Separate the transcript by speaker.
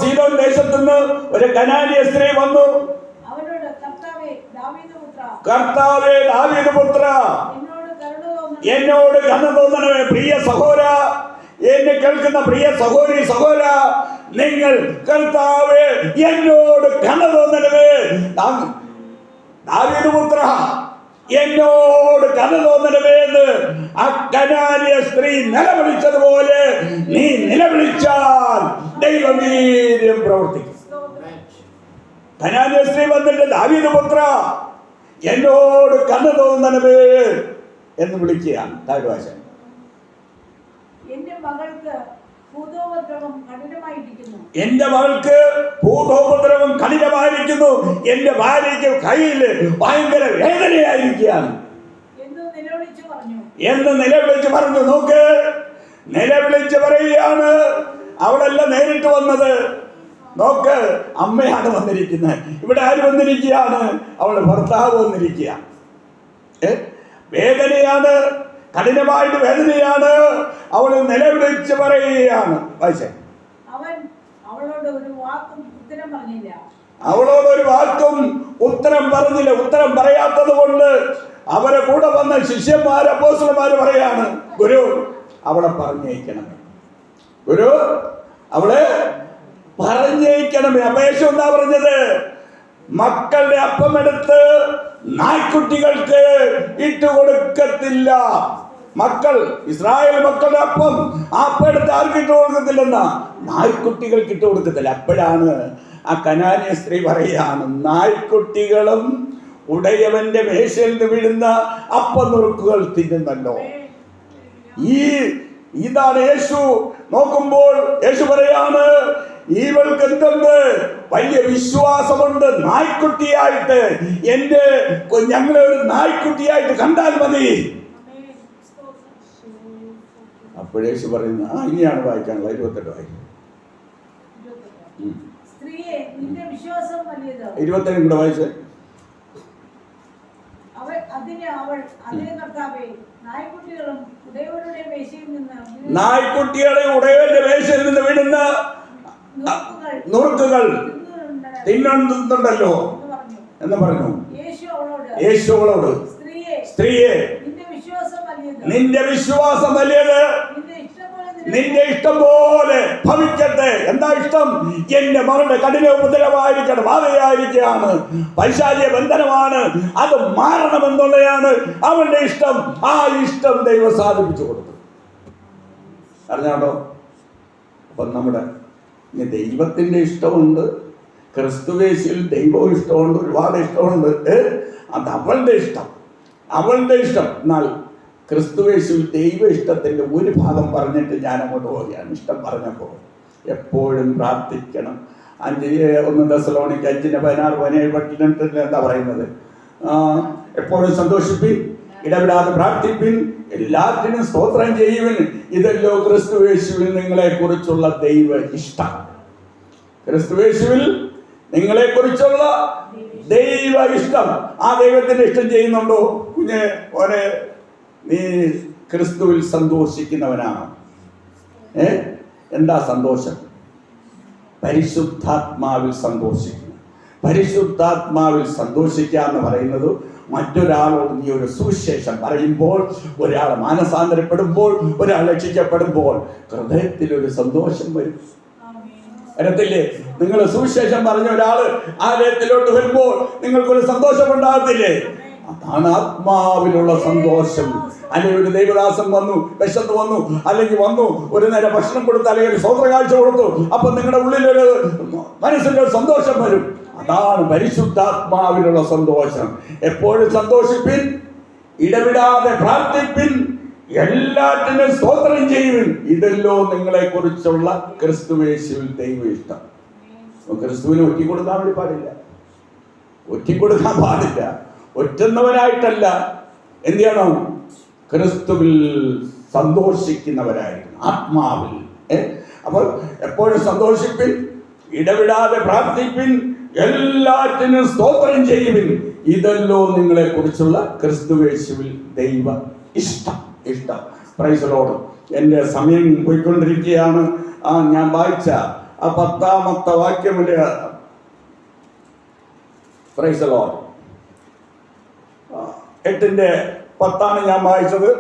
Speaker 1: സീദോൻ ദേശത്തു നിന്ന് ഒരു കനാനിയ സ്ത്രീ വന്നു. കർത്താവേ, ദാവീദ് പുത്ര, എന്നോട് കരുണ തോന്നണമേ. പ്രിയ സഹോദര, എന്നെ കേൾക്കുന്ന പ്രിയ സഹോദരി സഹോദര, നിങ്ങൾ കർത്താവേ എന്നോട് കരുണ തോന്നണമേ. ദാവീദ് പുത്ര, എന്നോട് കരുണ തോന്നണമേ എന്ന് ആ കനാനിയ സ്ത്രീ നിലവിളിച്ചതുപോലെ നീ നിലവിളിച്ചാൽ ദൈവവീര്യം പ്രവർത്തിക്കും. കനാനിയ സ്ത്രീ വന്നിട്ട് ദാവീദ് പുത്ര, എന്നോട് കരുണ തോന്നണമേ എന്ന് വിളിക്കുകയാണ്. താഴ്വാശം,
Speaker 2: എന്റെ മകൾക്ക് ഭൂതോപദ്രവം കഠിനമായിരിക്കുന്നു. എന്റെ ഭാര്യയ്ക്ക് കയ്യിൽ ഭയങ്കര വേദനയായിരിക്കുകയാണ് എന്ന് നിലവിളിച്ച് പറഞ്ഞു. നോക്ക്, നിലവിളിച്ച് പറയുകയാണ്. അവളല്ല നേരിട്ട് വന്നത്. നോക്ക്, അമ്മയാണ് വന്നിരിക്കുന്നത്. ഇവിടെ ആര് വന്നിരിക്കുകയാണ്? അവളുടെ ഭർത്താവ് വന്നിരിക്കുക. വേദനയാണ്, കഠിനമായിട്ട് വേദനയാണ്. അവൾ നിലവിളിച്ച് പറയുകയാണ്. അവളോട് ഒരു വാക്കും ഉത്തരം പറഞ്ഞില്ല. ഉത്തരം പറയാത്തത് കൊണ്ട് അവരെ കൂടെ വന്ന ശിഷ്യന്മാര്, അപ്പോസ്തലന്മാര് പറയാണ്, ഗുരു അവളെ പറഞ്ഞയക്കണമേ, ഗുരു അവളെ പറഞ്ഞയക്കണമേ. അപേക്ഷ എന്താ പറഞ്ഞത്? മക്കളുടെ അപ്പമെടുത്ത് നായ്ക്കുട്ടികൾക്ക് ഇട്ടുകൊടുക്കത്തില്ല. മക്കൾ, ഇസ്രായേൽ മക്കളുടെ അപ്പം എടുത്ത് ആർക്ക് ഇട്ട് കൊടുക്കത്തില്ലെന്നാ? നായ്ക്കുട്ടികൾക്ക് ഇട്ട് കൊടുക്കത്തില്ല. അപ്പോഴാണ് ആ കനാനിയ സ്ത്രീ പറയാണ്, നായ്ക്കുട്ടികളും ഉടയവന്റെ മേശയിൽ നിന്ന് വീഴുന്ന അപ്പനുറുക്കുകൾ തിന്നുന്നല്ലോ. ഇതാണ് യേശു. നോക്കുമ്പോൾ യേശു പറയാണ്, ഇവൾക്ക് എന്തുണ്ട്? വലിയ വിശ്വാസമുണ്ട്. നായ്ക്കുട്ടിയായിട്ട് ഞങ്ങളെ ഒരു നായ്ക്കുട്ടിയായിട്ട് കണ്ടാൽ മതി. അപ്പോഴേശു പറയുന്നു, ഇനിയാണ് വായിക്കാനുള്ള 28 വായിക്കും. 27 കൂടെ വായിച്ചേ. നായ്ക്കുട്ടികളെ ഉടയവന്റെ മേശയിൽ നിന്ന് വീഴുന്ന നുറുക്കുകൾ തിന്നുന്നുണ്ടല്ലോ എന്ന് പറഞ്ഞു. യേശു അവളോട്, സ്ത്രീയെ, നിന്റെ വിശ്വാസം വലിയത്, നിന്റെ ഇഷ്ടം പോലെ ഭവിക്കട്ടെ. എന്താ ഇഷ്ടം? എന്റെ മകളുടെ കഠിന ഉപദ്രവമായിരിക്കണം, ബാധയായിരിക്കുകയാണ്, പൈശാചിക ബന്ധനമാണ്, അത് മാറണമെന്നുള്ളതാണ് അവളുടെ ഇഷ്ടം. ആ ഇഷ്ടം ദൈവം സാധിപ്പിച്ചു കൊടുത്തു. അറിഞ്ഞാട്ടോ? അപ്പൊ നമ്മുടെ ദൈവത്തിന്റെ ഇഷ്ടമുണ്ട്, ക്രിസ്തുവേശിൽ ദൈവവും ഇഷ്ടമുണ്ട്, ഒരുപാട് ഇഷ്ടമുണ്ട്. അത് അവളുടെ ഇഷ്ടം, അവളുടെ ഇഷ്ടം. എന്നാൽ ക്രിസ്തുവേശുവിൽ ദൈവ ഇഷ്ടത്തിന്റെ ഒരു ഭാഗം പറഞ്ഞിട്ട് ഞാൻ അങ്ങോട്ട് പോവുകയാണ്. ഇഷ്ടം പറഞ്ഞപ്പോൾ എപ്പോഴും പ്രാർത്ഥിക്കണം. 1 തെസ്സലോനിക്ക 5:16-17 എന്താ പറയുന്നത്? എപ്പോഴും സന്തോഷിപ്പിൻ, ഇടവിടാതെ പ്രാർത്ഥിപ്പിൻ, എല്ലാത്തിനും സ്തോത്രം ചെയ്യുവിൻ, ഇതല്ലോ ക്രിസ്തുവേശുവിൽ നിങ്ങളെ കുറിച്ചുള്ള ദൈവ ഇഷ്ടം. ക്രിസ്തുവേശുവിൽ നിങ്ങളെ കുറിച്ചുള്ള ദൈവ ഇഷ്ടം. ആ ദൈവത്തിന്റെ ഇഷ്ടം ചെയ്യുന്നുണ്ടോ? കുഞ്ഞെ, ഓനെ, നീ ക്രിസ്തുവിൽ സന്തോഷിക്കുന്നവനാണോ? എന്താ സന്തോഷം? പരിശുദ്ധാത്മാവിൽ സന്തോഷിക്കുന്നു. പരിശുദ്ധാത്മാവിൽ സന്തോഷിക്കുക എന്ന് പറയുന്നത് മറ്റൊരാളോട് നീ ഒരു സുവിശേഷം പറയുമ്പോൾ, ഒരാൾ മാനസാന്തരപ്പെടുമ്പോൾ, ഒരാൾ രക്ഷിക്കപ്പെടുമ്പോൾ ഹൃദയത്തിൽ ഒരു സന്തോഷം വരും. വരത്തില്ലേ? നിങ്ങൾ സുവിശേഷം പറഞ്ഞ ഒരാള് ആലയത്തിലോട്ട് വരുമ്പോൾ നിങ്ങൾക്കൊരു സന്തോഷം ഉണ്ടാകത്തില്ലേ? അതാണ് ആത്മാവിലുള്ള സന്തോഷം. അല്ലെങ്കിൽ ഒരു ദൈവദാസൻ വന്നു, വിശന്ന് വന്നു, അല്ലെങ്കിൽ വന്നു ഒരു നേരം ഭക്ഷണം കൊടുത്തു, അല്ലെങ്കിൽ സ്വതന്ത്ര കാഴ്ച കൊടുത്തു, അപ്പൊ നിങ്ങളുടെ ഉള്ളിലൊരു മനസ്സിന്റെ ഒരു സന്തോഷം വരും. അതാണ് പരിശുദ്ധാത്മാവിലുള്ള സന്തോഷം. എപ്പോഴും സന്തോഷിപ്പിൻ, ഇടവിടാതെ പ്രാർത്ഥിപ്പിൻ, എല്ലാറ്റിനും സ്തോത്രം ചെയ്യുവിൻ, ഇതല്ലോ നിങ്ങളെ കുറിച്ചുള്ള ക്രിസ്തുവേശുവിൽ ദൈവ ഇഷ്ടം. ക്രിസ്തുവിനെ ഒറ്റിക്കൊടുക്കാൻ വേണ്ടി പാടില്ല, ഒറ്റിക്കൊടുക്കാൻ പാടില്ല. ഒറ്റുന്നവനായിട്ടല്ല, എന്ത് ചെയ്യണം? ക്രിസ്തുവിൽ സന്തോഷിക്കുന്നവരായിരിക്കണം, ആത്മാവിൽ. അപ്പോൾ എപ്പോഴും സന്തോഷിപ്പിൻ, ഇടവിടാതെ പ്രാർത്ഥിപ്പിൻ, എല്ലാറ്റിനും സ്തോത്രം ചെയ്യുവിൻ, ഇതല്ലോ നിങ്ങളെ കുറിച്ചുള്ള ക്രിസ്തുവേശുവിൽ ദൈവ ഇഷ്ടം. Praise the Lord. എൻ്റെ സമയം പോയിക്കൊണ്ടിരിക്കുകയാണ്. ഞാൻ വായിച്ച ആ 10-ാമത്തെ വാക്യമില് പ്രൈസ് ദി ലോർഡ് 8:10 ഞാൻ വായിച്ചത്.